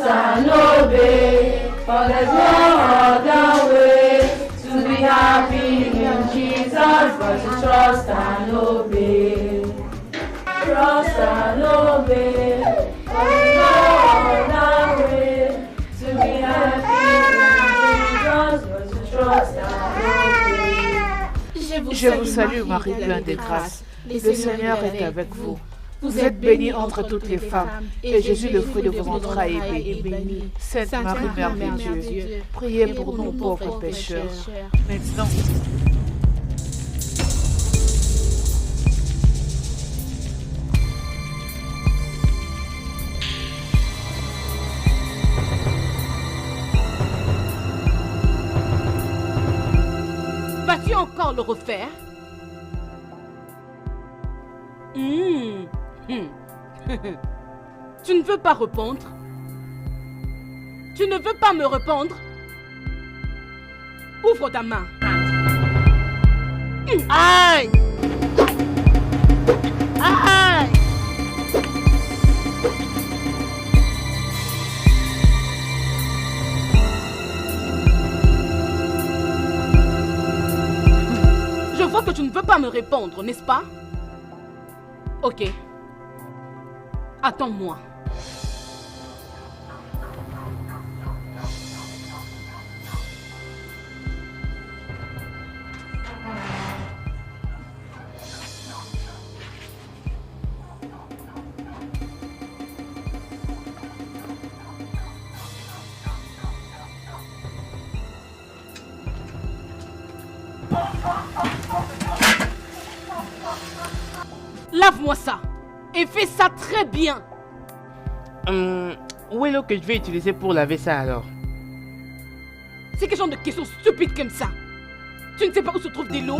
and obey, for there's no other way to be happy in Jesus but to trust and obey. Trust and obey, for there's no other way to be happy in Jesus but to trust and obey. Je vous salue Marie, pleine de grâce. Le Seigneur est avec vous. Vous êtes bénie entre toutes les femmes, et Jésus, le fruit de vos entrailles, est béni. Sainte Marie, Mère de Dieu, priez pour nous pauvres pécheurs, maintenant. Vas-tu encore le refaire? Tu ne veux pas répondre? Tu ne veux pas me répondre? Ouvre ta main. Aïe! Aïe! Je vois que tu ne veux pas me répondre, n'est-ce pas? Ok. Attends-moi. Lave-moi ça. Et fais ça très bien. Où est l'eau que je vais utiliser pour laver ça alors? C'est quel genre de questions stupides comme ça? Tu ne sais pas où se trouve de l'eau?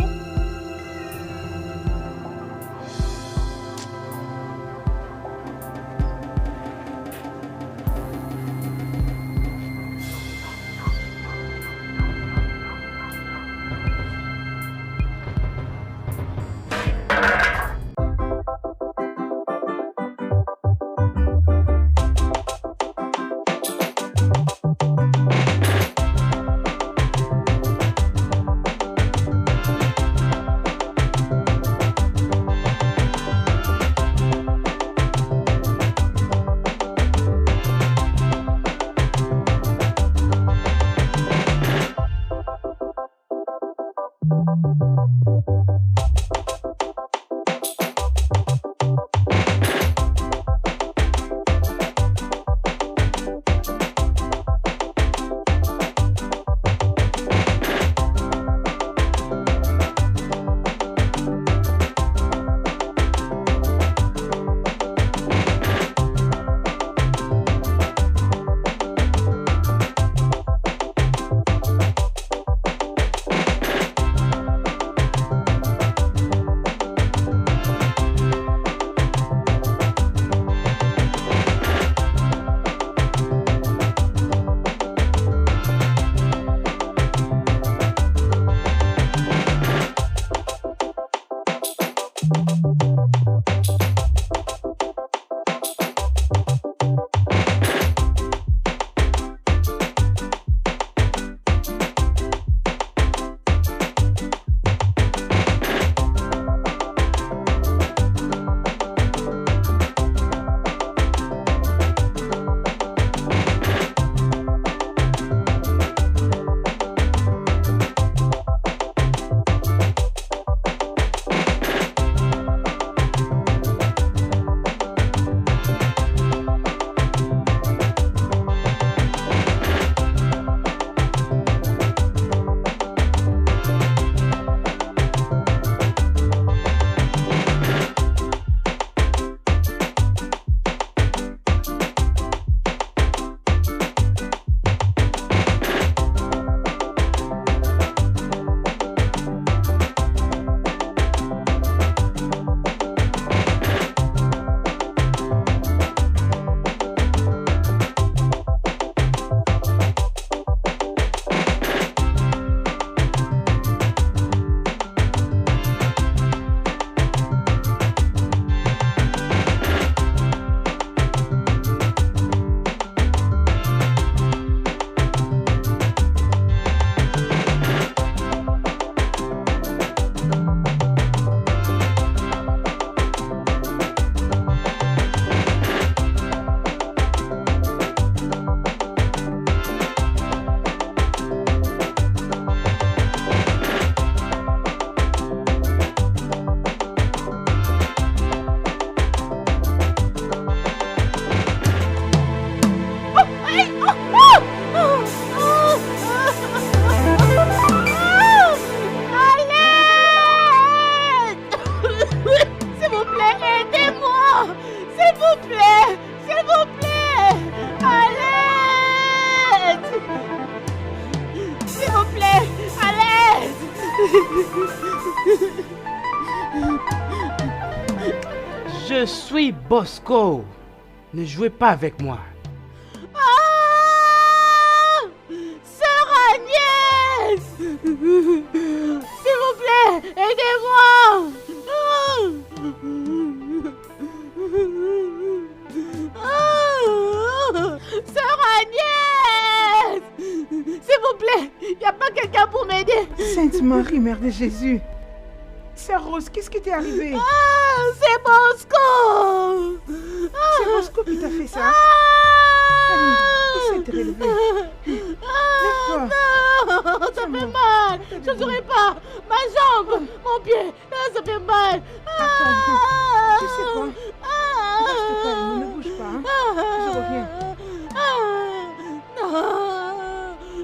Je suis Bosco. Ne jouez pas avec moi. Sœur Agnès! S'il vous plaît, aidez-moi! Sœur Agnès! S'il vous plaît, il n'y a pas quelqu'un pour m'aider? Sainte Marie, Mère de Jésus. Sœur Rose, qu'est-ce qui t'est arrivé? C'est Bosco! C'est Bosco qui t'a fait ça? Allez, essaie de te relever. Lève-toi. Non, ça fait mal. Je ne saurais pas. Ma jambe, mon pied, ça fait mal. Attends, tu sais quoi? Reste calme, ne bouge pas. Hein? Je reviens. Non.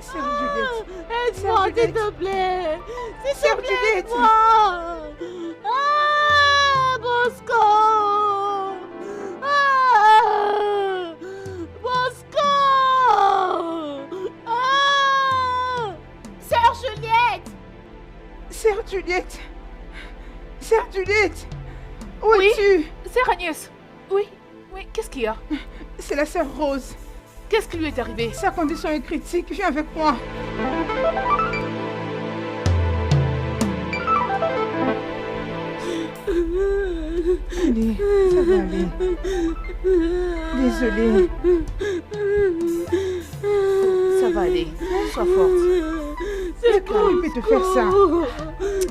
Sœur Juliette. Aide-moi, s'il te plaît. S'il te Sœur plaît, Juliette. aide-moi. Bosco. Bosco. Sœur Juliette. Sœur Juliette. Sœur Juliette. Où Oui. es-tu? Sœur Agnès. Oui, qu'est-ce qu'il y a? C'est la sœur Rose. Qu'est-ce qui lui est arrivé? Sa condition est critique. Viens avec moi. Allez, ça va aller. Désolée. Ça va aller. Sois forte. Comment il peut te faire ça?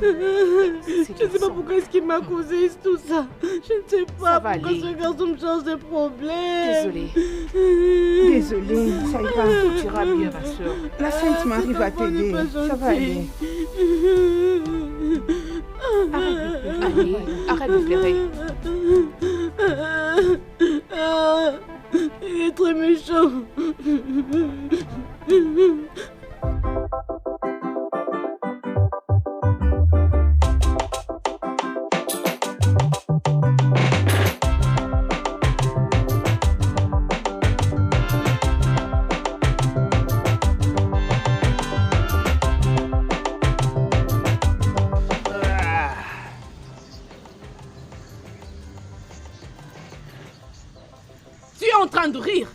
Je ne sais pas pourquoi est-ce qu'il m'a causé tout ça. Je ne sais pas Ça va pourquoi aller. ce garçon me change de problème. Désolée. Désolée, ça ira. Tout ira bien, ma soeur. La Sainte Marie va t'aider. Ça va aller. Allez, arrête de pleurer. Il est très méchant. Tu es en train de rire.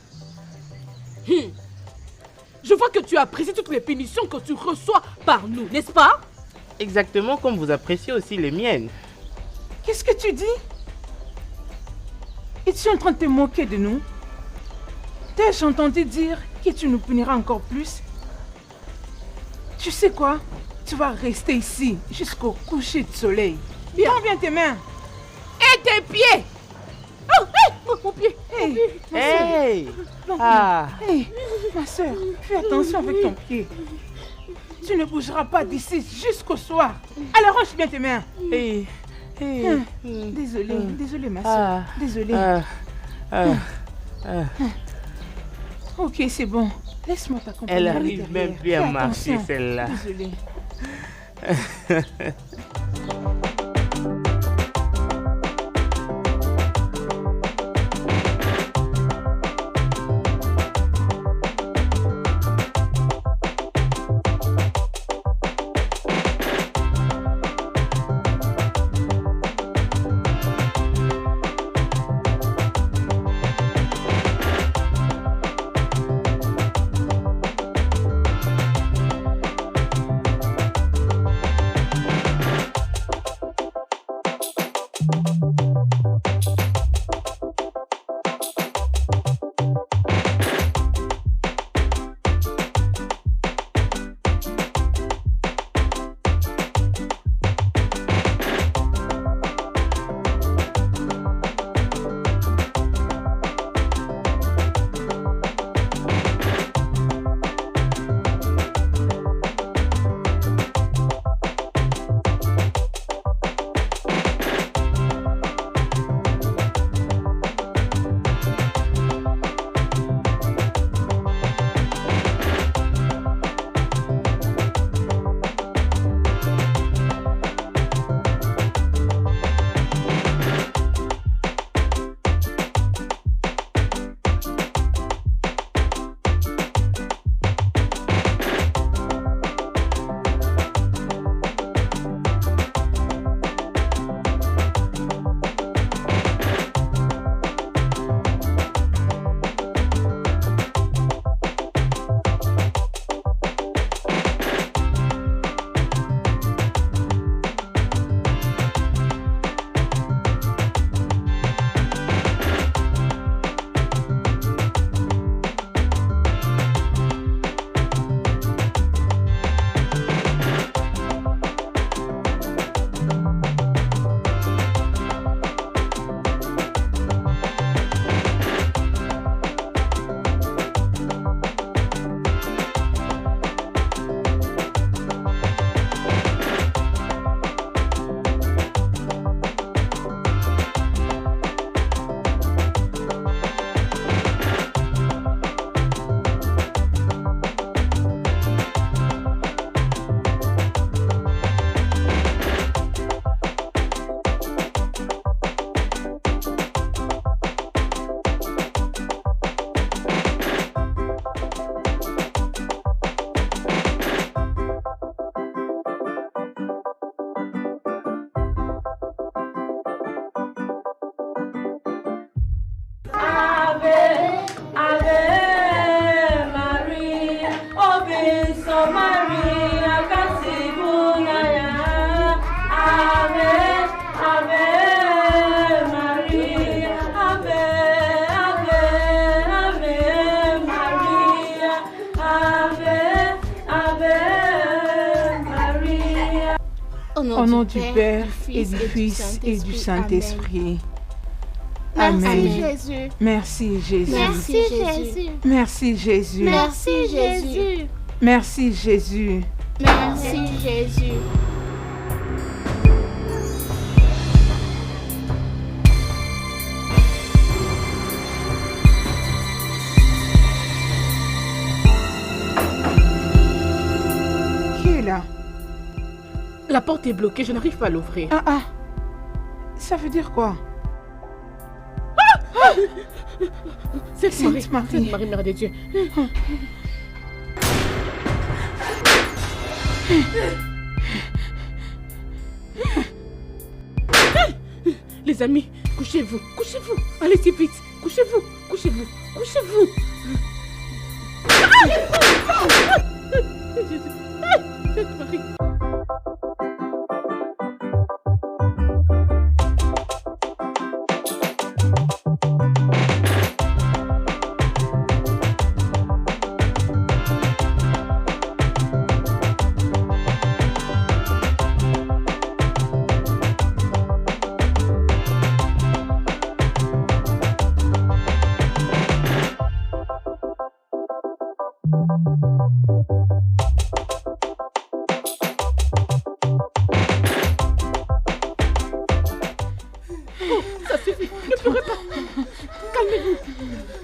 Je vois que tu apprécies toutes les punitions que tu reçois par nous, n'est-ce pas? Exactement comme vous appréciez aussi les miennes. Qu'est-ce que tu dis? Es-tu en train de te moquer de nous? T'ai-je entendu dire que tu nous puniras encore plus? Tu sais quoi? Tu vas rester ici jusqu'au coucher du soleil. Prends bien tes mains. Et tes pieds. Oh, hey, mon pied. Hey, ma soeur. Hey! Non, Ah! Hey, ma soeur, fais attention avec ton pied. Tu ne bougeras pas d'ici jusqu'au soir. Alors range bien tes mains. Hey! Hey! Désolée ma soeur. Désolée. Ok, c'est bon. Laisse-moi t'accompagner. Elle à arrive l'intérieur. même plus à Fais marcher, attention. celle-là. Désolée. Au nom du Père et du Fils et du Saint-Esprit. Amen. Merci Jésus. Merci Jésus. Merci Jésus. Merci Jésus. Merci Jésus. Merci Jésus. Merci Jésus. Qui est là? La porte est bloquée, je n'arrive pas à l'ouvrir. Ah. Ça veut dire quoi? Sainte Marie, Sainte Marie. Sainte Marie, Mère de Dieu. Les amis, couchez-vous, couchez-vous. Allez-y vite, couchez-vous, couchez-vous, couchez-vous. Sainte Marie.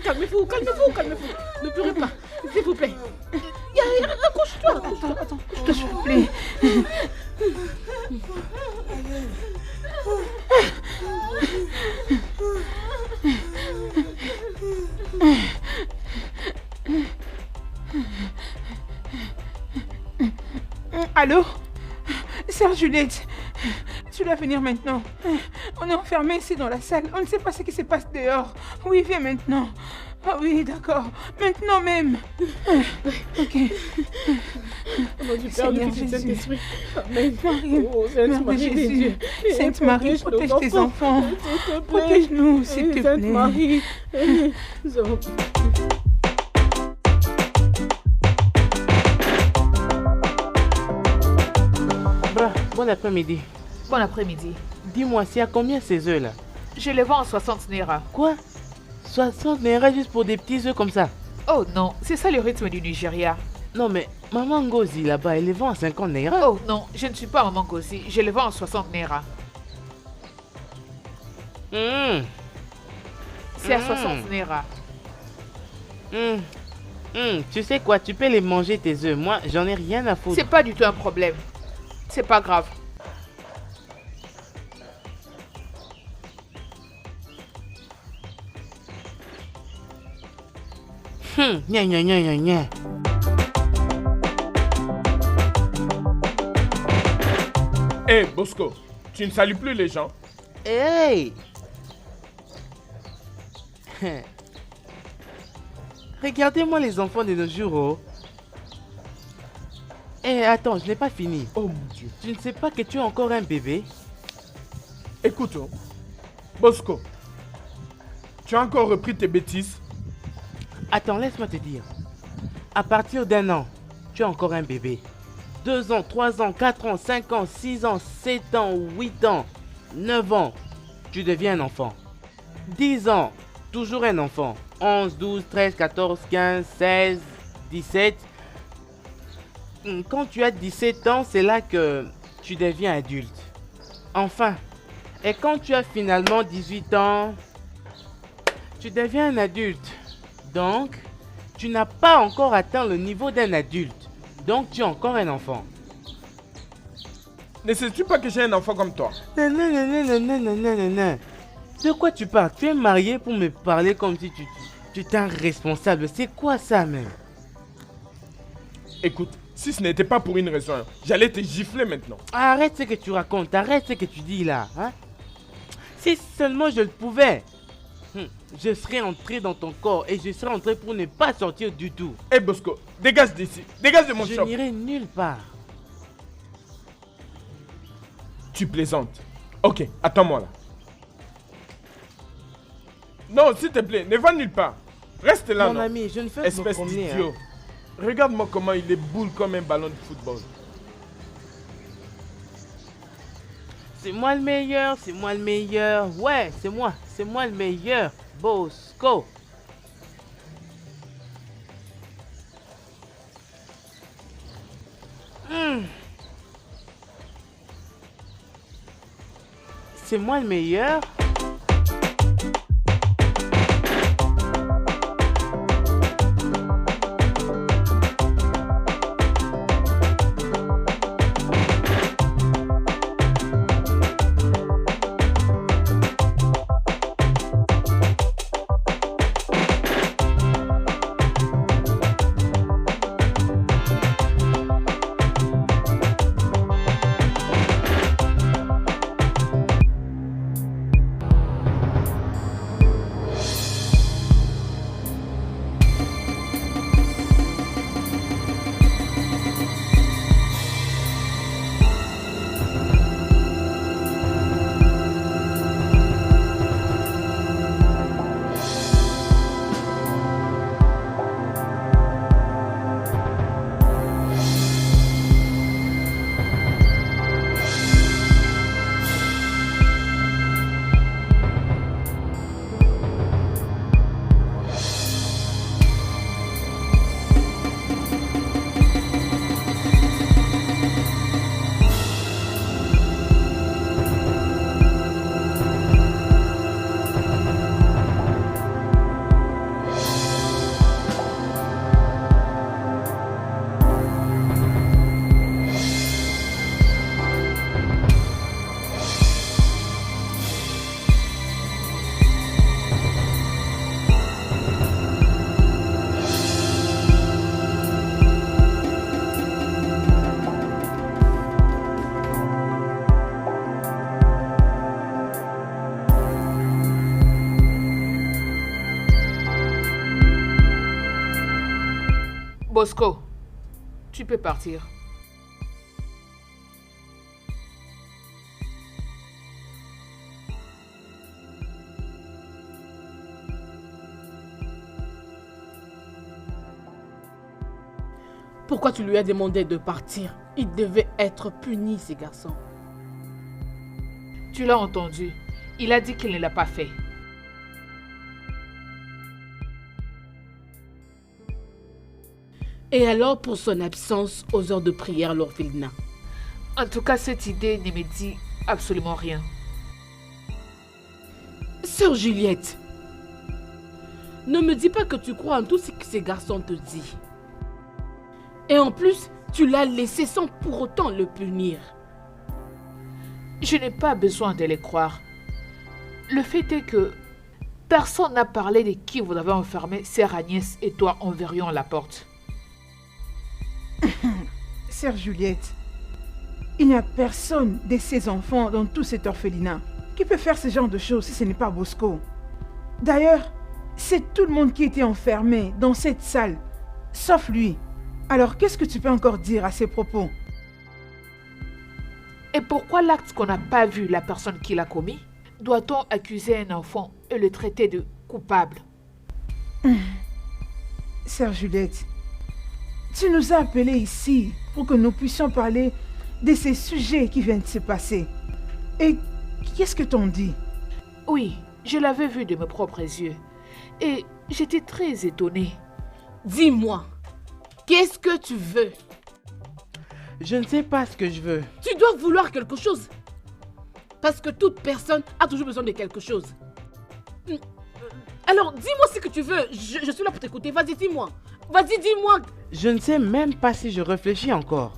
Calmez-vous. Ne pleurez pas, s'il vous plaît. Accouche-toi. Attends, s'il te plaît. Allô? Sœur Juliette, tu dois venir maintenant. On est enfermés ici dans la salle. On ne sait pas ce qui se passe dehors. Oui, viens maintenant. Ah oui, d'accord. Maintenant même. Ok. Au nom du Père, du Fils et du Saint-Esprit. Amen. Marie, Oh, Sainte Mère de Marie, Jésus. Dieu. Sainte Marie, protège tes enfants. S'il te plaît. Protège-nous, s'il te Sainte plaît. Marie. Nous avons- Bon après-midi. Bon après-midi. Dis-moi, c'est à combien ces œufs là? Je les vends en 60 naira. Quoi? 60 naira juste pour des petits œufs comme ça? Oh non, c'est ça le rythme du Nigeria. Non mais maman Ngozi là-bas, elle les vend à 50 naira. Oh non, je ne suis pas maman Ngozi. Je les vends en 60 naira. C'est à 60 naira. Tu sais quoi, tu peux les manger tes œufs. Moi, j'en ai rien à foutre. C'est pas du tout un problème. C'est pas grave. Nya, nya, nya, nya, nya. Hé, Bosco, tu ne salues plus les gens? Hey! Regardez-moi les enfants de nos jours. Oh. Attends, je n'ai pas fini. Oh mon Dieu. Tu ne sais pas que tu es encore un bébé? Écoute, oh, Bosco, tu as encore repris tes bêtises? Attends, laisse-moi te dire. À partir d'1 an, tu es encore un bébé. 2 ans, 3 ans, 4 ans, 5 ans, 6 ans, 7 ans, 8 ans, 9 ans, tu deviens un enfant. 10 ans, toujours un enfant. 11, 12, 13, 14, 15, 16, 17. Quand tu as 17 ans, c'est là que tu deviens adulte. Enfin, et quand tu as finalement 18 ans, tu deviens un adulte. Donc, tu n'as pas encore atteint le niveau d'un adulte. Donc, tu es encore un enfant. Ne sais-tu pas que j'ai un enfant comme toi? Non. De quoi tu parles? Tu es marié pour me parler comme si tu étais un responsable. C'est quoi ça même? Écoute, si ce n'était pas pour une raison, j'allais te gifler maintenant. Arrête ce que tu racontes, arrête ce que tu dis là. Hein? Si seulement je le pouvais, je serais entré dans ton corps et je serais entré pour ne pas sortir du tout. Hé Bosco, dégage d'ici, dégage de mon Je shop. n'irai nulle part. Tu plaisantes. Ok, attends-moi là. Non, s'il te plaît, ne va nulle part. Reste là, Mon non. ami, je ne fais que me Espèce promener. d'idiot. Regarde-moi comment il est boule comme un ballon de football. C'est moi le meilleur, c'est moi le meilleur. Ouais, c'est moi le meilleur. Bosco. C'est moi le meilleur. Bosco, tu peux partir. Pourquoi tu lui as demandé de partir? Il devait être puni, ces garçons. Tu l'as entendu. Il a dit qu'il ne l'a pas fait. Et alors pour son absence aux heures de prière à l'orphelinat? En tout cas, cette idée ne me dit absolument rien. Sœur Juliette, ne me dis pas que tu crois en tout ce que ces garçons te disent. Et en plus, tu l'as laissé sans pour autant le punir. Je n'ai pas besoin de les croire. Le fait est que personne n'a parlé de qui vous avez enfermé, sœur Agnès et toi en verrouillant la porte. Sœur Juliette, il n'y a personne de ses enfants dans tout cet orphelinat qui peut faire ce genre de choses si ce n'est pas Bosco. D'ailleurs, c'est tout le monde qui était enfermé dans cette salle, sauf lui. Alors, qu'est-ce que tu peux encore dire à ces propos? Et pourquoi l'acte qu'on n'a pas vu la personne qui l'a commis, doit-on accuser un enfant et le traiter de coupable? Sœur Juliette, tu nous as appelés ici pour que nous puissions parler de ces sujets qui viennent de se passer. Et qu'est-ce que t'en dis? Oui, je l'avais vu de mes propres yeux. Et j'étais très étonnée. Dis-moi, qu'est-ce que tu veux? Je ne sais pas ce que je veux. Tu dois vouloir quelque chose. Parce que toute personne a toujours besoin de quelque chose. Alors, dis-moi ce que tu veux. Je suis là pour t'écouter. Vas-y, dis-moi. Vas-y, dis-moi. Je ne sais même pas si je réfléchis encore.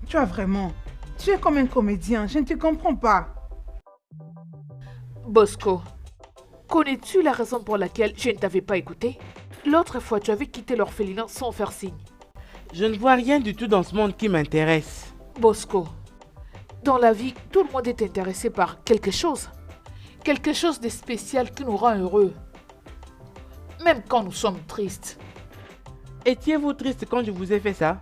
Tu as vraiment... Tu es comme un comédien, je ne te comprends pas. Bosco, connais-tu la raison pour laquelle je ne t'avais pas écouté? L'autre fois, tu avais quitté l'orphelinat sans faire signe. Je ne vois rien du tout dans ce monde qui m'intéresse. Bosco, dans la vie, tout le monde est intéressé par quelque chose. Quelque chose de spécial qui nous rend heureux. Même quand nous sommes tristes. Étiez-vous triste quand je vous ai fait ça?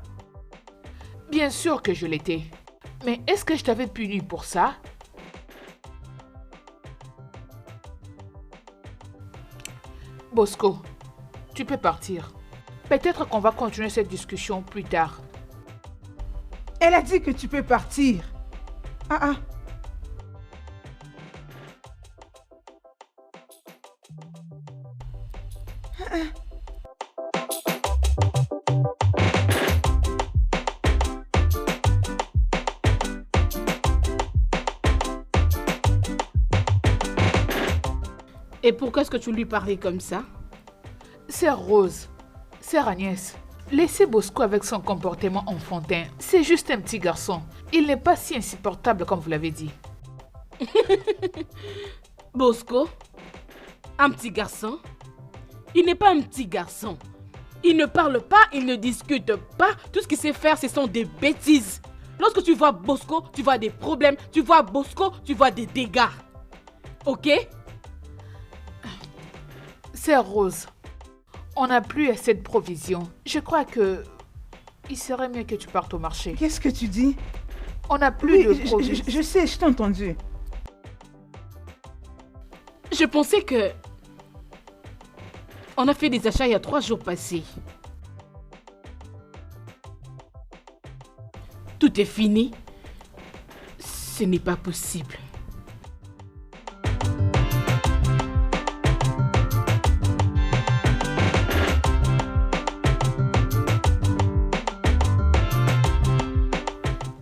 Bien sûr que je l'étais. Mais est-ce que je t'avais puni pour ça? Bosco, tu peux partir. Peut-être qu'on va continuer cette discussion plus tard. Elle a dit que tu peux partir. Et pourquoi est-ce que tu lui parlais comme ça? Sœur Rose, sœur Agnès, laissez Bosco avec son comportement enfantin. C'est juste un petit garçon. Il n'est pas si insupportable comme vous l'avez dit. Bosco, un petit garçon? Il n'est pas un petit garçon. Il ne parle pas, il ne discute pas. Tout ce qu'il sait faire, ce sont des bêtises. Lorsque tu vois Bosco, tu vois des problèmes. Tu vois Bosco, tu vois des dégâts. Ok? Sœur Rose, on n'a plus assez de provisions. Je crois que il serait mieux que tu partes au marché. Qu'est-ce que tu dis? On n'a plus de Oui, provisions. je sais, je t'ai entendu. Je pensais que... On a fait des achats il y a 3 jours passés. Tout est fini. Ce n'est pas possible.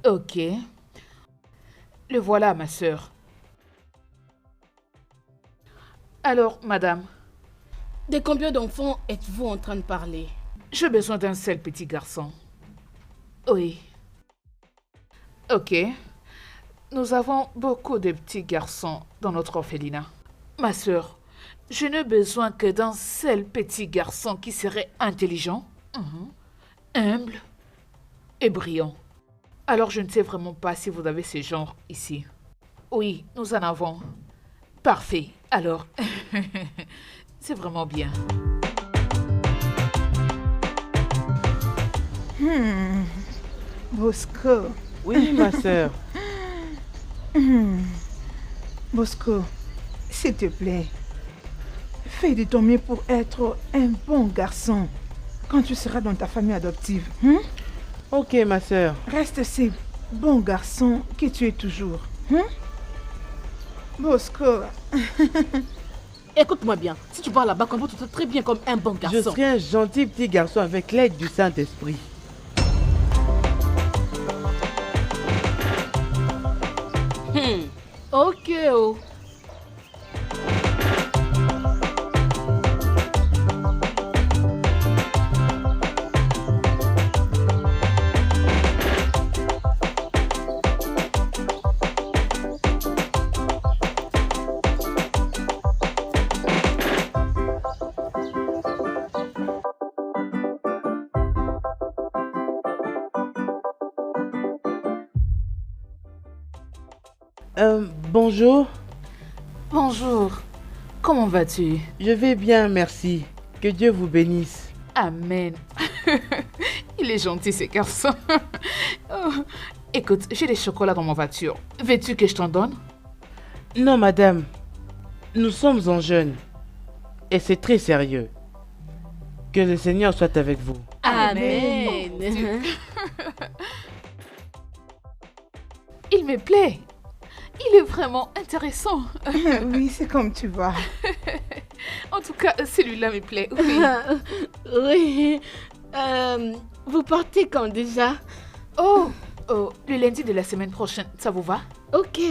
Ok. Le voilà, ma sœur. Alors, madame, De combien d'enfants êtes-vous en train de parler? j'ai besoin d'un seul petit garçon. Oui. Ok. Nous avons beaucoup de petits garçons dans notre orphelinat. Ma sœur, je n'ai besoin que d'un seul petit garçon qui serait intelligent, humble et brillant. Alors je ne sais vraiment pas si vous avez ce genre ici. Oui, nous en avons. Parfait. Alors, c'est vraiment bien. Bosco. Oui, ma sœur. Bosco, s'il te plaît, fais de ton mieux pour être un bon garçon quand tu seras dans ta famille adoptive. Ok, ma sœur. Reste ce bon garçon que tu es toujours. Bosco, Écoute-moi bien. Si tu vas là-bas, comporte-toi très bien comme un bon Je garçon. serai un gentil petit garçon avec l'aide du Saint-Esprit. Ok, oh. Bonjour. Bonjour. Comment vas-tu? Je vais bien, merci. Que Dieu vous bénisse. Amen. Il est gentil, ce garçon. Oh. Écoute, j'ai des chocolats dans ma voiture. Veux-tu que je t'en donne? Non, madame. Nous sommes en jeûne. Et c'est très sérieux. Que le Seigneur soit avec vous. Amen. Il me plaît. Il est vraiment intéressant. oui, c'est comme tu vois. En tout cas, celui-là me plaît. Oui. Oui. Vous partez quand déjà? Oh, le lundi de la semaine prochaine, ça vous va? Ok,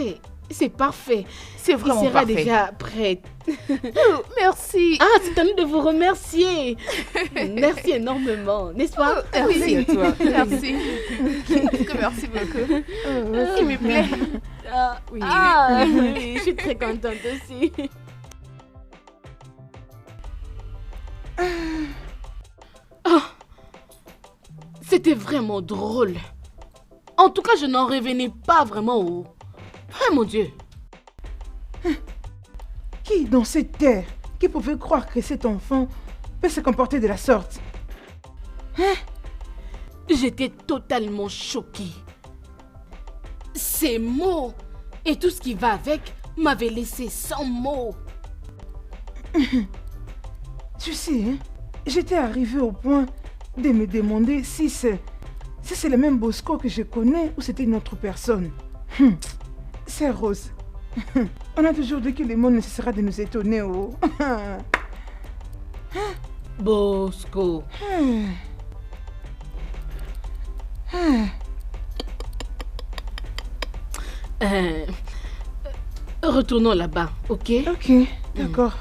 c'est parfait. C'est vraiment Il sera parfait. déjà prêt. Oh, merci. Ah, c'est à nous de vous remercier. Merci énormément, n'est-ce pas? Merci à toi. Merci. Merci beaucoup. Il me plaît. Oui. Oui, je suis très contente aussi. Ah, c'était vraiment drôle. En tout cas, je n'en revenais pas vraiment. Ah, mon Dieu. Qui dans cette terre qui pouvait croire que cet enfant peut se comporter de la sorte? J'étais totalement choquée. Ces mots et tout ce qui va avec m'avaient laissé sans mots. Tu sais, j'étais arrivée au point de me demander si c'est le même Bosco que je connais ou c'était une autre personne. C'est Rose. On a toujours dit que le monde ne cessera de nous étonner. Oh. Bosco. Retournons là-bas, ok? Ok, d'accord.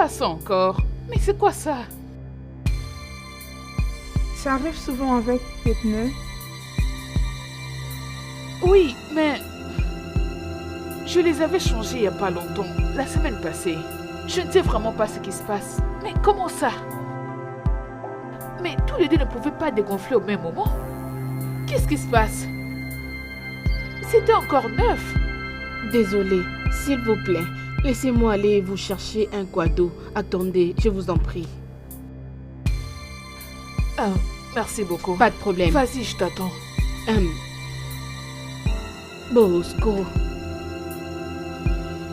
Pas ça encore. Mais c'est quoi ça? Ça arrive souvent avec tes pneus. Oui, mais... Je les avais changés il n'y a pas longtemps, la semaine passée. Je ne sais vraiment pas ce qui se passe. Mais comment ça? Mais tous les deux ne pouvaient pas dégonfler au même moment. Qu'est-ce qui se passe? C'était encore neuf. Désolé, s'il vous plaît, laissez-moi aller vous chercher un guado. Attendez, je vous en prie. Ah, merci beaucoup. Pas de problème. Vas-y, je t'attends. Bosco.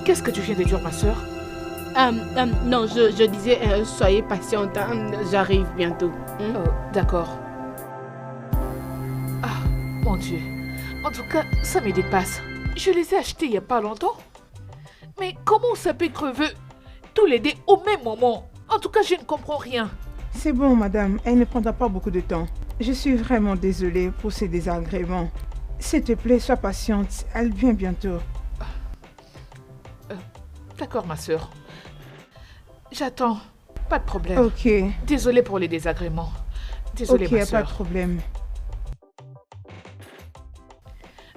Qu'est-ce que tu viens de dire, ma soeur? Non, je disais, soyez patiente, j'arrive bientôt. D'accord. Ah, mon Dieu. En tout cas, ça me dépasse. Je les ai achetés il n'y a pas longtemps. Mais comment ça peut crever tous les deux au même moment? En tout cas, je ne comprends rien. C'est bon, madame, elle ne prendra pas beaucoup de temps. Je suis vraiment désolée pour ces désagréments. S'il te plaît, sois patiente, elle vient bientôt. D'accord, ma soeur. J'attends. Pas de problème. Ok. Désolée pour les désagréments. Désolée, ma Ok, soeur. pas de problème.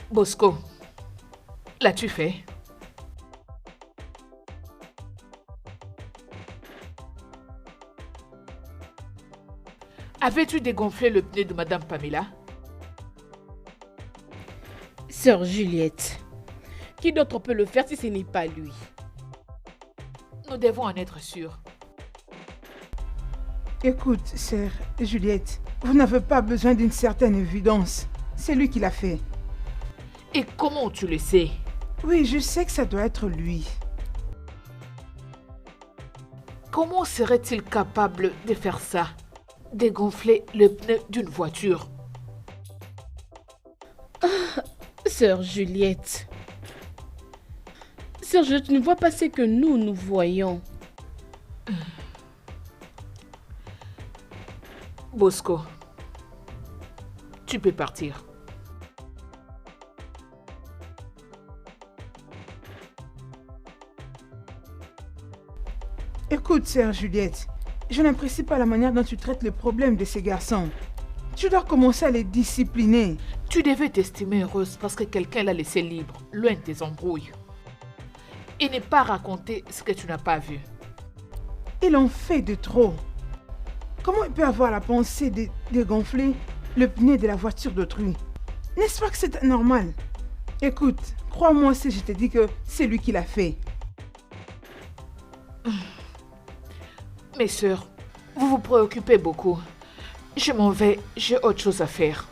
Bosco, l'as-tu fait? Avais-tu dégonflé le pneu de Madame Pamela? Sœur Juliette, qui d'autre peut le faire si ce n'est pas lui? Nous devons en être sûrs. Écoute, sœur Juliette, vous n'avez pas besoin d'une certaine évidence. C'est lui qui l'a fait. Et comment tu le sais? Oui, je sais que ça doit être lui. Comment serait-il capable de faire ça? Dégonfler le pneu d'une voiture? Sœur Juliette. Sœur Juliette, tu ne vois pas ce que nous voyons. Bosco, tu peux partir. Écoute, sœur Juliette, je n'apprécie pas la manière dont tu traites le problème de ces garçons. Tu dois commencer à les discipliner. Tu devais t'estimer heureuse parce que quelqu'un l'a laissé libre, loin de tes embrouilles. Et ne pas raconter ce que tu n'as pas vu. Ils ont fait de trop. Comment il peut avoir la pensée de dégonfler le pneu de la voiture d'autrui? N'est-ce pas que c'est normal? Écoute, crois-moi si je te dis que c'est lui qui l'a fait. Mes sœurs, vous vous préoccupez beaucoup. Je m'en vais, j'ai autre chose à faire.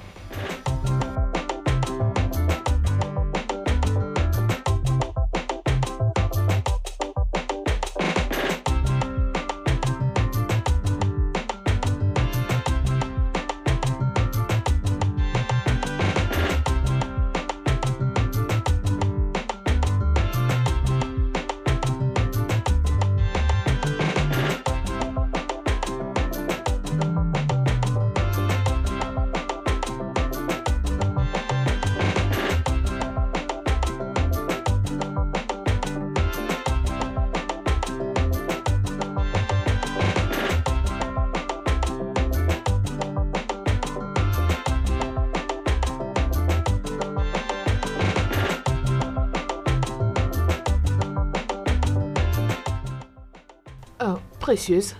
Précieuse.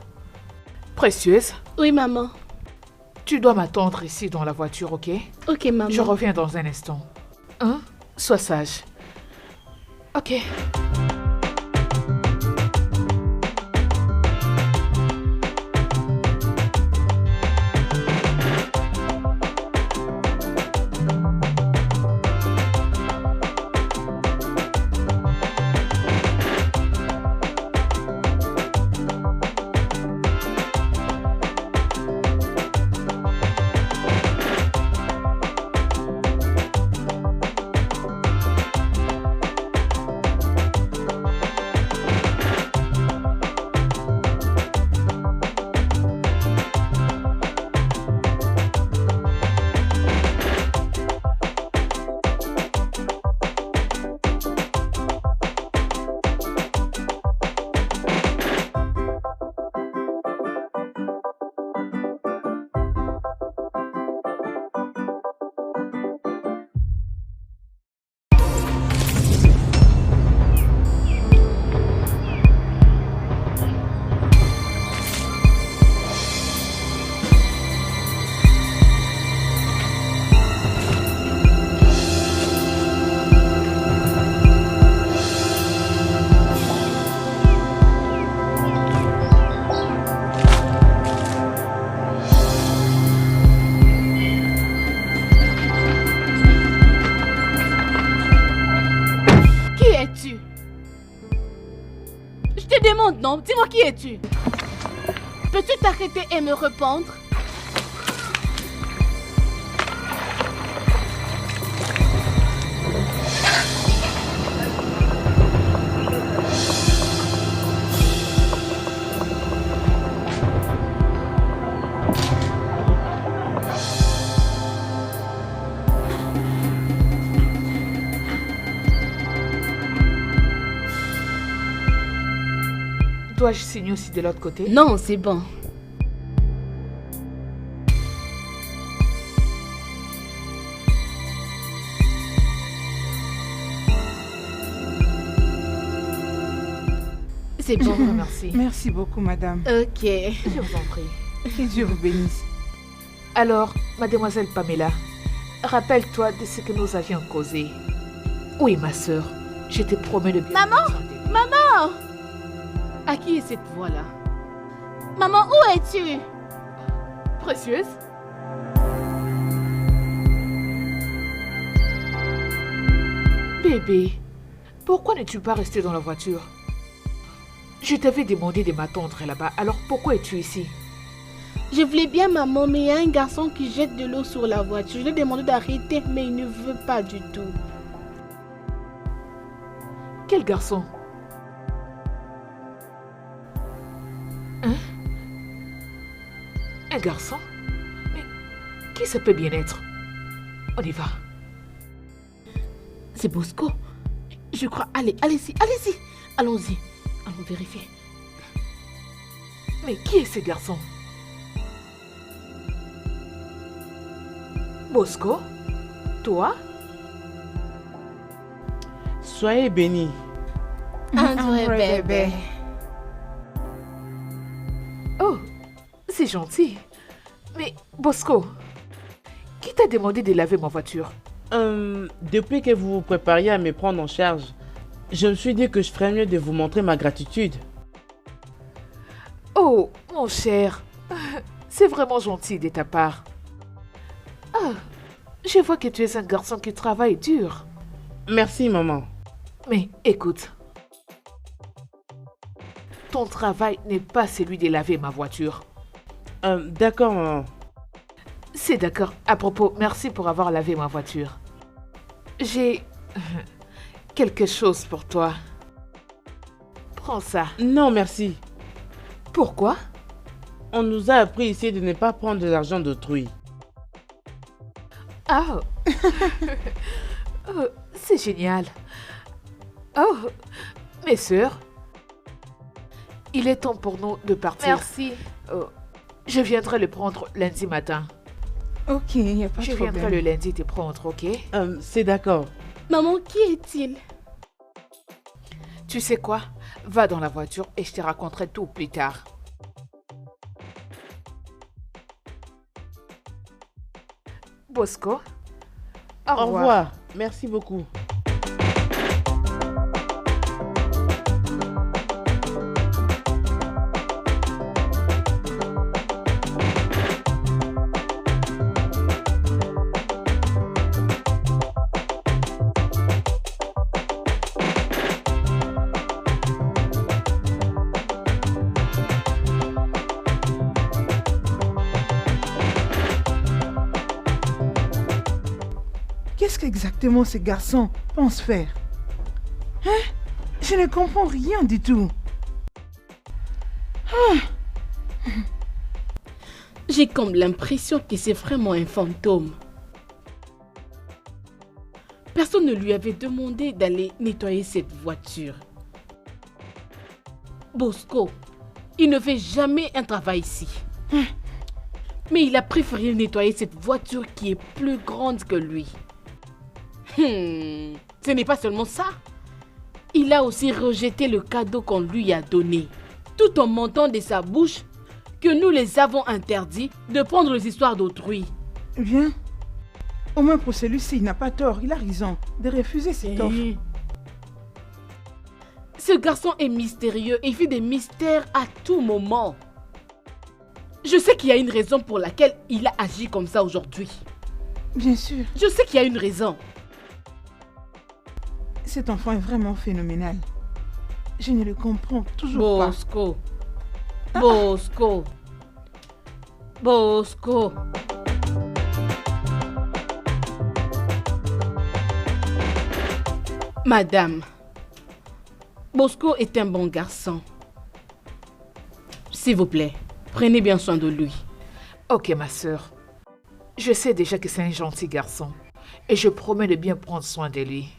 Précieuse. Oui, maman. Tu dois m'attendre ici dans la voiture, ok? Ok, maman. Je reviens dans un instant. Hein? Sois sage. Ok. te demande, non? Dis-moi qui es-tu? Peux-tu t'arrêter et me répondre? Dois-je signer aussi de l'autre côté? Non, c'est bon. C'est bon. Merci. Merci beaucoup, madame. Ok. Je vous en prie. Que Dieu vous bénisse. Alors, mademoiselle Pamela, rappelle-toi de ce que nous avions causé. Oui, ma sœur, je te promets de bien. Maman! vous entendre. Maman! À qui est cette voix-là? Maman, où es-tu? Précieuse? Bébé, pourquoi n'es-tu pas resté dans la voiture? Je t'avais demandé de m'attendre là-bas, alors pourquoi es-tu ici? Je voulais bien maman, mais il y a un garçon qui jette de l'eau sur la voiture. Je lui ai demandé d'arrêter, mais il ne veut pas du tout. Quel garçon? Hein? Un garçon? Mais qui ça peut bien être? On y va. C'est Bosco. Je crois. Allez, allez-y, allez-y. Allons-y. Allons vérifier. Mais qui est ce garçon? Bosco? Toi? Soyez bénis. André bébé. Oh, c'est gentil. Mais Bosco, qui t'a demandé de laver ma voiture? Depuis que vous vous prépariez à me prendre en charge, je me suis dit que je ferais mieux de vous montrer ma gratitude. Oh, mon cher, c'est vraiment gentil de ta part. Ah, je vois que tu es un garçon qui travaille dur. Merci, maman. Mais écoute, ton travail n'est pas celui de laver ma voiture. D'accord, maman. C'est d'accord. À propos, merci pour avoir lavé ma voiture. J'ai quelque chose pour toi. Prends ça. Non, merci. Pourquoi? On nous a appris ici de ne pas prendre de l'argent d'autrui. Oh, oh, c'est génial. Oh, mes sœurs, il est temps pour nous de partir. Merci. Oh, je viendrai le prendre lundi matin. Ok, il n'y a pas de Je viendrai problème. le lundi te prendre, ok? C'est d'accord. Maman, qui est-il? Tu sais quoi? Va dans la voiture et je te raconterai tout plus tard. Bosco, Au revoir. Merci beaucoup. Qu'est-ce qu'exactement ces garçons pensent faire? Hein? Je ne comprends rien du tout. J'ai comme l'impression que c'est vraiment un fantôme. Personne ne lui avait demandé d'aller nettoyer cette voiture. Bosco, il ne fait jamais un travail ici. Mais il a préféré nettoyer cette voiture qui est plus grande que lui. Ce n'est pas seulement ça. Il a aussi rejeté le cadeau qu'on lui a donné, tout en mentant de sa bouche que nous les avons interdits de prendre les histoires d'autrui. Bien. Au moins pour celui-ci, il n'a pas tort. Il a raison de refuser cette offre. Ce garçon est mystérieux et fait des mystères à tout moment. Je sais qu'il y a une raison pour laquelle il a agi comme ça aujourd'hui. Bien sûr. Je sais qu'il y a une raison. Cet enfant est vraiment phénoménal. Je ne le comprends toujours pas. Bosco. Bosco. Bosco. Madame, Bosco est un bon garçon. S'il vous plaît, prenez bien soin de lui. Ok, ma sœur. Je sais déjà que c'est un gentil garçon. Et je promets de bien prendre soin de lui.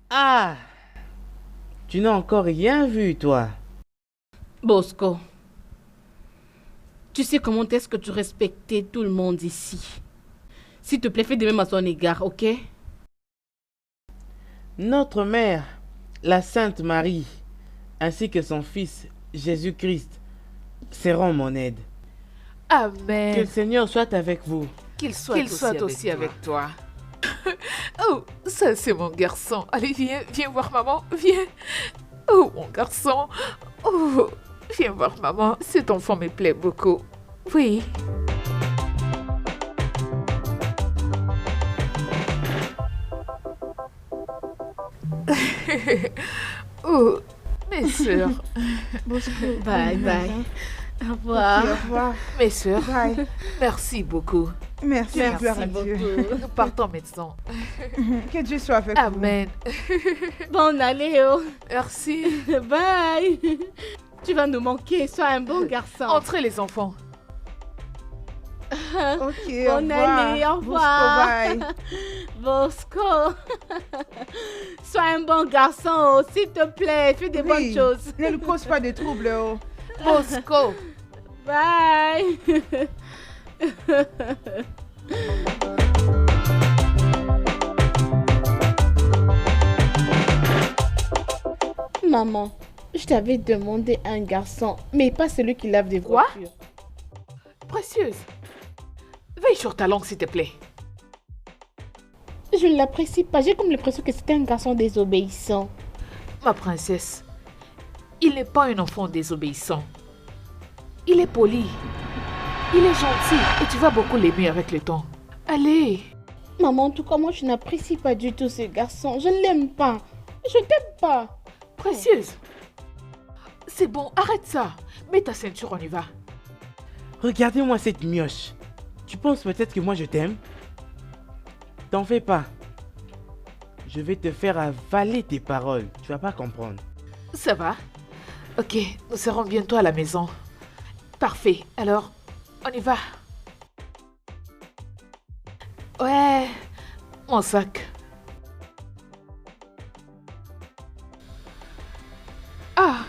Ah! Tu n'as encore rien vu, toi. Bosco, tu sais comment est-ce que tu respectais tout le monde ici. S'il te plaît, fais de même à son égard, ok? Notre mère, la Sainte Marie, ainsi que son fils, Jésus-Christ, seront mon aide. Que Amen. le Seigneur soit avec vous. Qu'il soit aussi avec toi. Oh, ça c'est mon garçon. Allez, viens voir maman, viens. Oh, mon garçon. Oh, viens voir maman. Cet enfant me plaît beaucoup. Oui. Oh, mes sœurs. Bye bye. Au revoir. Ok, au revoir. Mes sœurs, Bye. merci beaucoup. Merci, gloire à Dieu. Nous partons maintenant. Que Dieu soit avec vous. Amen. Bon allez, oh. Merci. Bye. Tu vas nous manquer, sois un bon garçon. Entrez les enfants. Ok, au Bonne revoir. année, au Bosco, revoir. bye. Bosco, sois un bon garçon, oh, s'il te plaît, fais des bonnes Oui, choses. ne lui cause pas de troubles. Oh. Bosco. Bye. Maman, je t'avais demandé un garçon, mais pas celui qui lave des Quoi? voitures. Précieuse. Veille sur ta langue, s'il te plaît. Je ne l'apprécie pas, j'ai comme l'impression que c'était un garçon désobéissant. Ma princesse, il n'est pas un enfant désobéissant. Il est poli. Il est gentil et tu vas beaucoup l'aimer avec le temps. Allez. Maman, en tout cas, moi je n'apprécie pas du tout ce garçon. Je ne l'aime pas. Je t'aime pas. Précieuse. C'est bon, arrête ça. Mets ta ceinture, on y va. Regardez-moi cette mioche. Tu penses peut-être que moi je t'aime? T'en fais pas. Je vais te faire avaler tes paroles. Tu vas pas comprendre. Ça va? Ok, nous serons bientôt à la maison. Parfait, alors, on y va. Ouais, mon sac. Ah.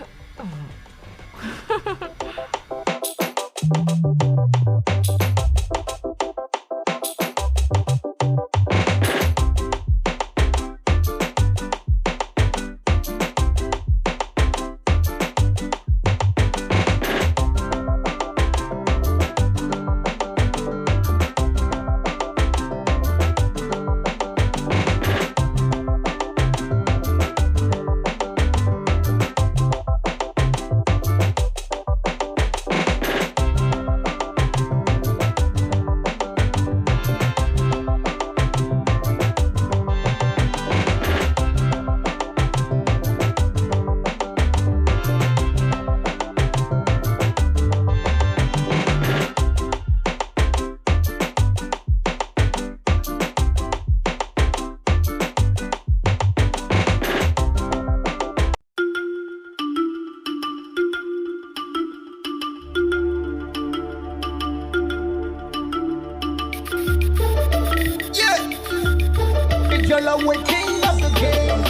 Girl, I'm with king of the game.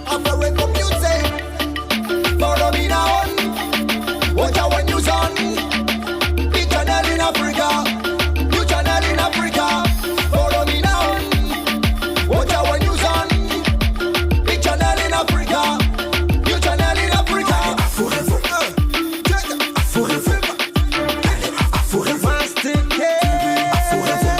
After wake up music, follow me now. Watch out when you son. Big channel in Africa, new channel in Africa. Follow me now. Watch out when you son. Big channel in Africa, new channel in Africa. Forever, forever, forever. Mastic, forever.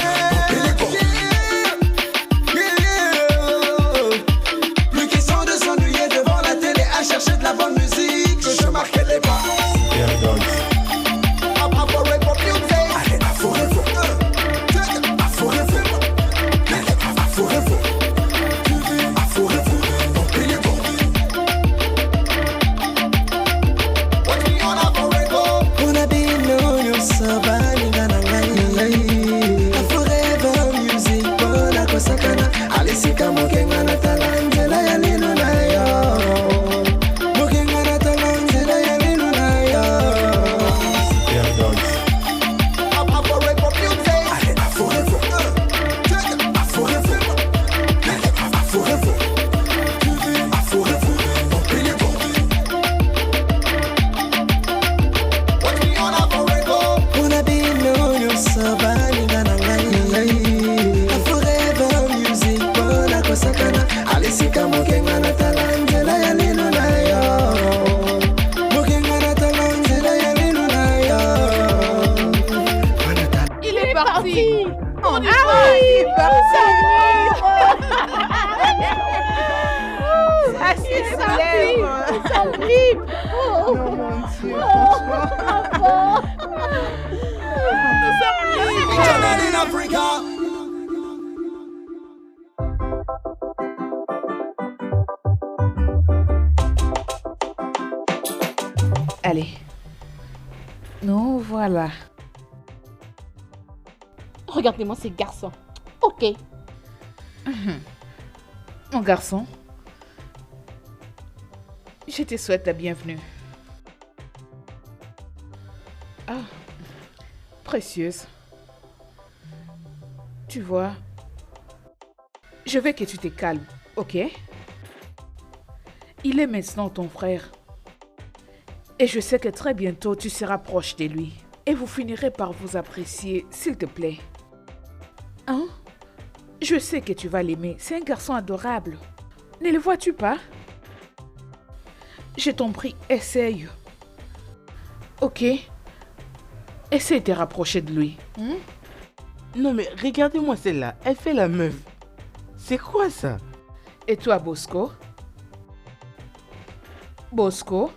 terrible. Non, mon Dieu, franchement. Channel in Africa. Allez. Nous voilà. Regardez-moi ces garçons. Ok. Mon garçon, je te souhaite la bienvenue. Ah, précieuse. Tu vois, je veux que tu te calmes, ok? Il est maintenant ton frère. Et je sais que très bientôt, tu seras proche de lui. Et vous finirez par vous apprécier, s'il te plaît. Hein? Je sais que tu vas l'aimer. C'est un garçon adorable. Ne le vois-tu pas? Je t'en prie, essaye. Ok? Essaye de te rapprocher de lui. Non mais regardez-moi celle-là, elle fait la meuf. C'est quoi ça? Et toi, Bosco? Bosco?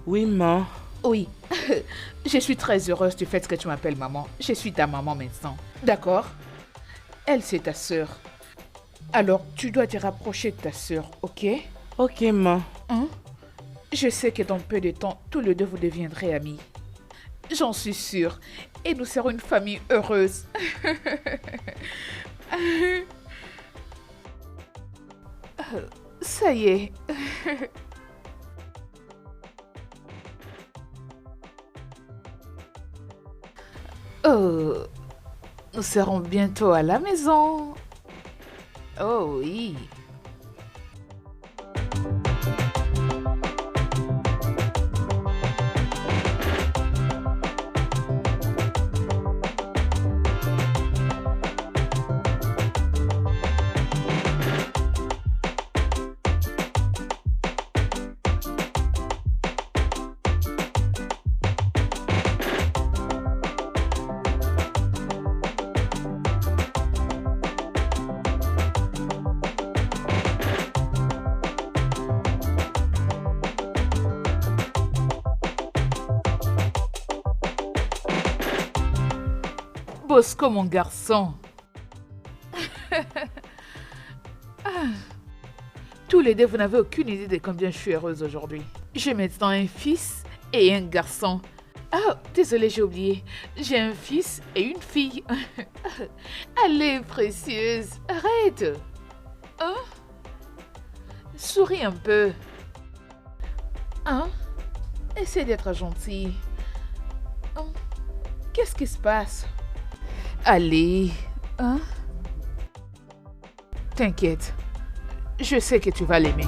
Oui, maman. Oui. Je suis très heureuse du fait que tu m'appelles maman. Je suis ta maman maintenant. D'accord? Elle, c'est ta sœur. Alors, tu dois te rapprocher de ta sœur, ok? Ok, maman. Hein? Je sais que dans peu de temps, tous les deux vous deviendrez amis. J'en suis sûre. Et nous serons une famille heureuse. Ça y est. Oh, nous serons bientôt à la maison. Oh oui. Bosco, mon garçon. Tous les deux, vous n'avez aucune idée de combien je suis heureuse aujourd'hui. J'ai maintenant un fils et un garçon. Ah, désolée, j'ai oublié. J'ai un fils et une fille. Allez, précieuse, arrête. Hein? Souris un peu. Hein? Essaie d'être gentille. Hein? Qu'est-ce qui se passe? Allez, hein? T'inquiète, je sais que tu vas l'aimer.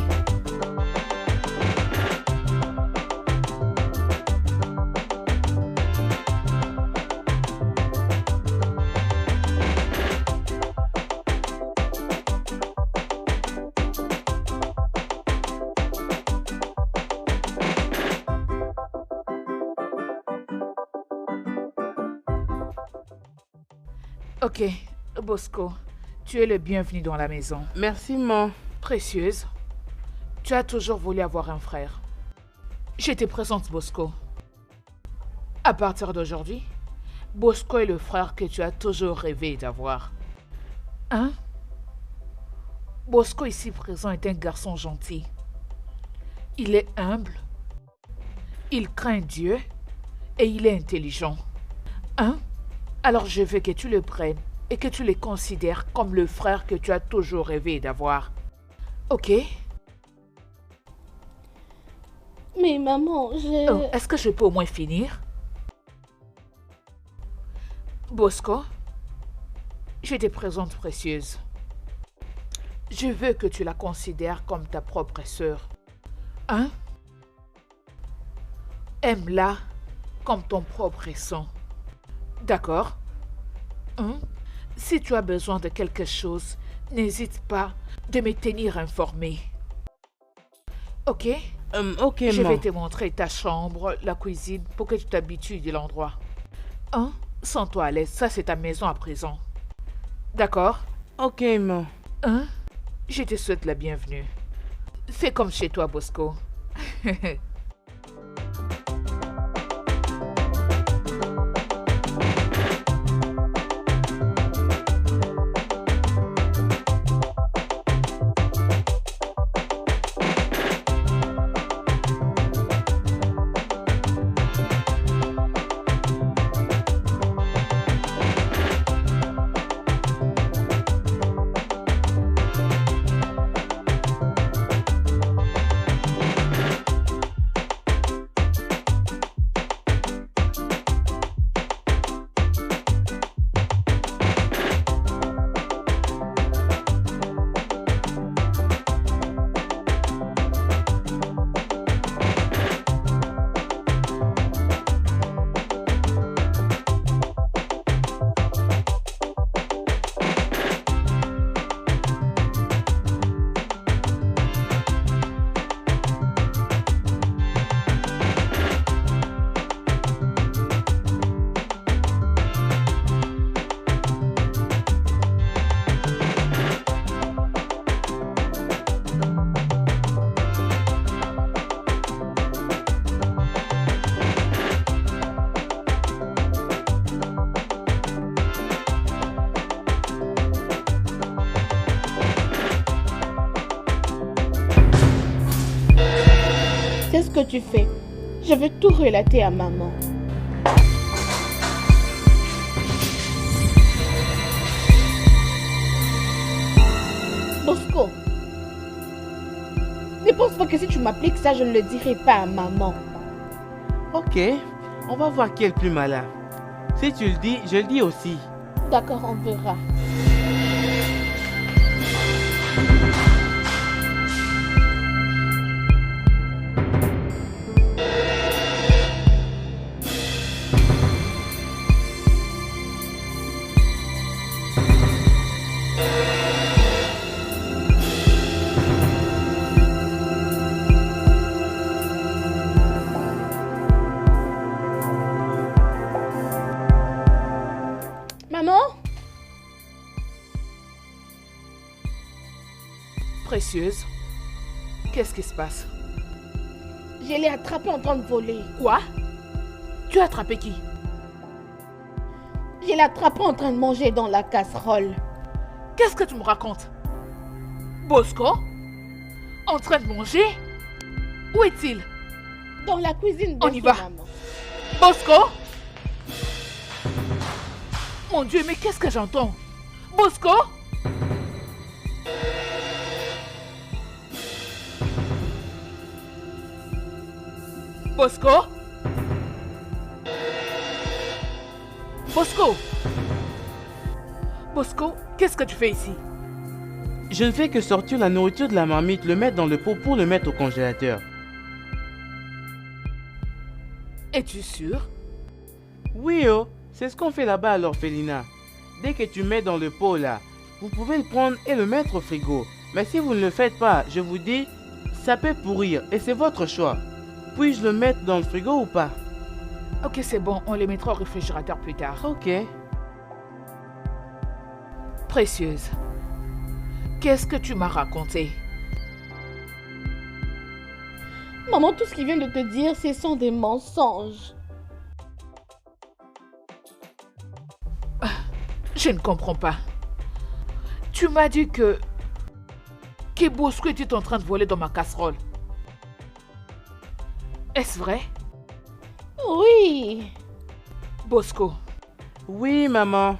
Ok, Bosco, tu es le bienvenu dans la maison. Merci, maman. Précieuse, tu as toujours voulu avoir un frère. Je te présente Bosco. À partir d'aujourd'hui, Bosco est le frère que tu as toujours rêvé d'avoir. Hein? Bosco ici présent est un garçon gentil. Il est humble, il craint Dieu et il est intelligent. Hein? Alors je veux que tu le prennes et que tu le considères comme le frère que tu as toujours rêvé d'avoir. Ok? Mais maman, Oh, est-ce que je peux au moins finir? Bosco, je te présente Précieuse. Je veux que tu la considères comme ta propre sœur. Hein? Aime-la comme ton propre sang. D'accord? Hein? Si tu as besoin de quelque chose, n'hésite pas de me tenir informé. Ok? Ok, Je maman. vais te montrer ta chambre, la cuisine, pour que tu t'habitues de l'endroit. Hein? Sens-toi à l'aise, ça c'est ta maison à présent. D'accord? Ok, maman. Hein? Je te souhaite la bienvenue. Fais comme chez toi, Bosco. ce que tu fais. Je vais tout relater à maman. Bosco, ne pense pas que si tu m'appliques ça, je ne le dirai pas à maman. Ok, on va voir qui est le plus malin. Si tu le dis, je le dis aussi. D'accord, on verra. Maman? Précieuse, qu'est-ce qui se passe? Je l'ai attrapé en train de voler. Quoi? Tu as attrapé qui? Je l'ai attrapé en train de manger dans la casserole. Qu'est-ce que tu me racontes? Bosco? En train de manger? Où est-il? Dans la cuisine de On y va. maman. Bosco? Mon Dieu, mais qu'est-ce que j'entends? Bosco? Bosco? Bosco? Bosco, qu'est-ce que tu fais ici? Je ne fais que sortir la nourriture de la marmite, le mettre dans le pot pour le mettre au congélateur. Es-tu sûr? Oui, oh, c'est ce qu'on fait là-bas à l'orphelinat. Dès que tu mets dans le pot là, vous pouvez le prendre et le mettre au frigo. Mais si vous ne le faites pas, je vous dis, ça peut pourrir et c'est votre choix. Puis-je le mettre dans le frigo ou pas? Ok, c'est bon, on les mettra au réfrigérateur plus tard. Ok. Précieuse, qu'est-ce que tu m'as raconté? Maman, tout ce qu'il vient de te dire, ce sont des mensonges. Je ne comprends pas. Tu m'as dit que Bosco était en train de voler dans ma casserole. Est-ce vrai? Oui. Bosco, Oui, maman.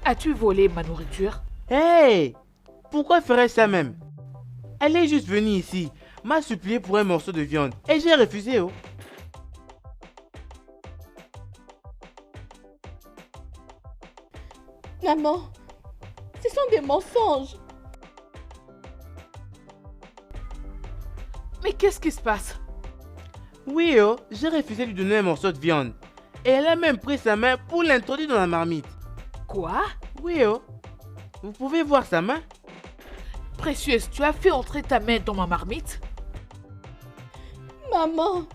as-tu volé ma nourriture? Hey! Pourquoi ferais-je ça même? Elle est juste venue ici, m'a supplié pour un morceau de viande et j'ai refusé, oh. Maman, ce sont des mensonges. Mais qu'est-ce qui se passe? Oui, oh, j'ai refusé de lui donner un morceau de viande. Et elle a même pris sa main pour l'introduire dans la marmite. Quoi? Oui, oh. Vous pouvez voir sa main? Précieuse, tu as fait entrer ta main dans ma marmite? Maman,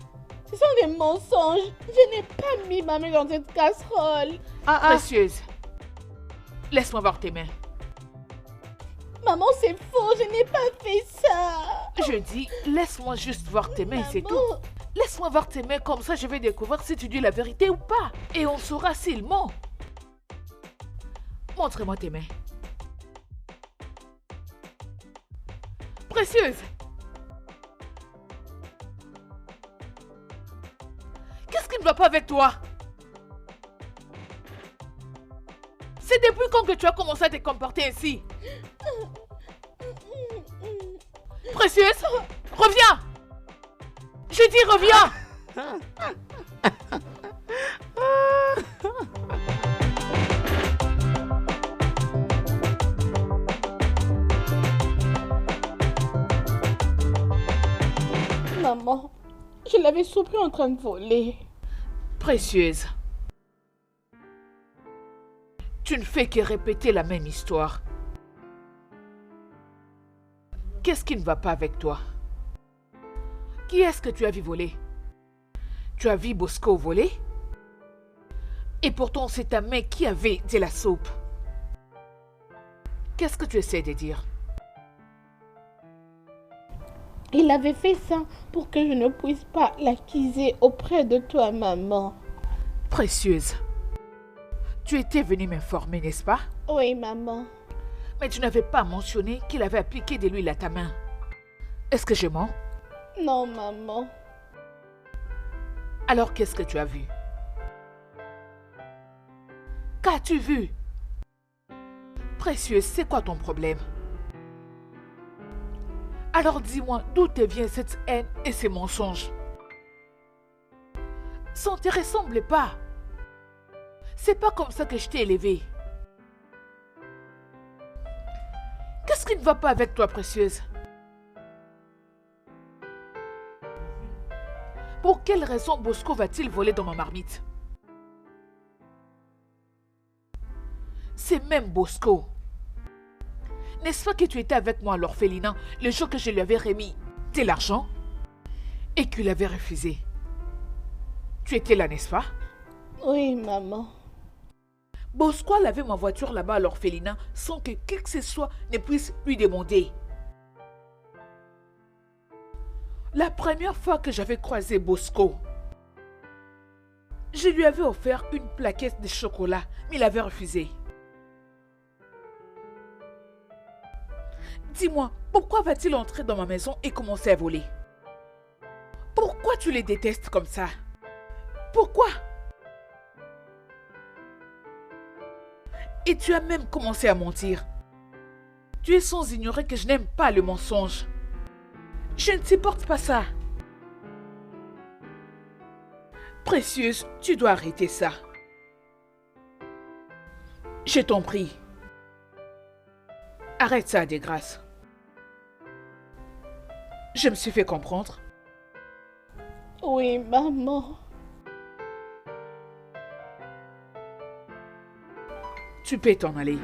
ce sont des mensonges. Je n'ai pas mis ma main dans cette casserole. Précieuse, laisse-moi voir tes mains. Maman, c'est faux. Je n'ai pas fait ça. Je dis, laisse-moi juste voir tes mains et c'est tout. Maman. Laisse-moi voir tes mains, comme ça je vais découvrir si tu dis la vérité ou pas. Et on saura s'il ment. Montre-moi tes mains. Précieuse! Qu'est-ce qui ne va pas avec toi? C'est depuis quand que tu as commencé à te comporter ainsi? Précieuse, reviens! Je dis reviens! Maman, je l'avais surpris en train de voler. Précieuse, tu ne fais que répéter la même histoire. Qu'est-ce qui ne va pas avec toi? Qui est-ce que tu as vu voler? Tu as vu Bosco voler? Et pourtant c'est ta main qui avait de la soupe. Qu'est-ce que tu essaies de dire? Il avait fait ça pour que je ne puisse pas l'accuser auprès de toi, maman. Précieuse, tu étais venue m'informer, n'est-ce pas? Oui, maman. Mais tu n'avais pas mentionné qu'il avait appliqué de l'huile à ta main. Est-ce que je mens? Non, maman. Alors qu'est-ce que tu as vu? Qu'as-tu vu? Précieuse, c'est quoi ton problème? Alors dis-moi, d'où te vient cette haine et ces mensonges? Ça ne te ressemble pas. C'est pas comme ça que je t'ai élevée. Qu'est-ce qui ne va pas avec toi, précieuse? Pour quelle raison Bosco va-t-il voler dans ma marmite? C'est même Bosco. N'est-ce pas que tu étais avec moi à l'orphelinat le jour que je lui avais remis de l'argent et qu'il avait refusé? Tu étais là, n'est-ce pas? Oui, maman. Bosco a lavé ma voiture là-bas à l'orphelinat sans que qui que ce soit ne puisse lui demander. La première fois que j'avais croisé Bosco, je lui avais offert une plaquette de chocolat, mais il avait refusé. Dis-moi, pourquoi va-t-il entrer dans ma maison et commencer à voler? Pourquoi tu les détestes comme ça? Pourquoi? Et tu as même commencé à mentir. Tu es sans ignorer que je n'aime pas le mensonge. Je ne supporte pas ça. Précieuse, tu dois arrêter ça. Je t'en prie. Arrête ça, de grâce. Je me suis fait comprendre. Oui, maman. Tu peux t'en aller.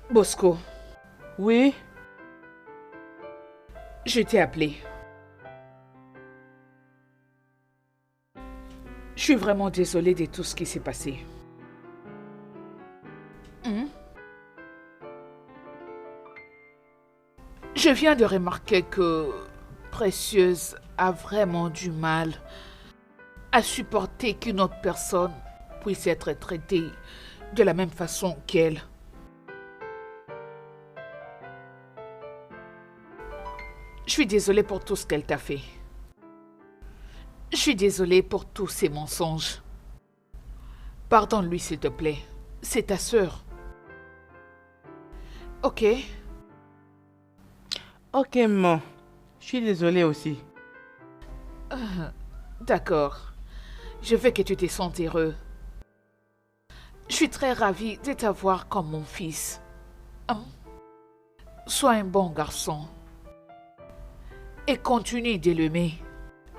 Bosco, Oui? je t'ai appelé. Je suis vraiment désolée de tout ce qui s'est passé. Je viens de remarquer que Précieuse a vraiment du mal à supporter qu'une autre personne puisse être traitée de la même façon qu'elle. Je suis désolée pour tout ce qu'elle t'a fait. Je suis désolée pour tous ces mensonges. Pardonne-lui, s'il te plaît. C'est ta sœur. Ok? Ok, maman. Je suis désolée aussi. D'accord. Je veux que tu te sentes heureux. Je suis très ravie de t'avoir comme mon fils. Hein? Sois un bon garçon. Et continue de l'aimer.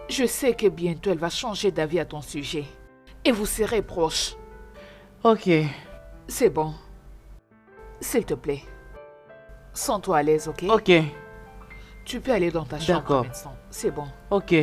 Je sais que bientôt elle va changer d'avis à ton sujet. Et vous serez proches. Ok. C'est bon. S'il te plaît. Sens-toi à l'aise, ok? Ok. Tu peux aller dans ta chambre D'accord. maintenant. C'est bon. Ok.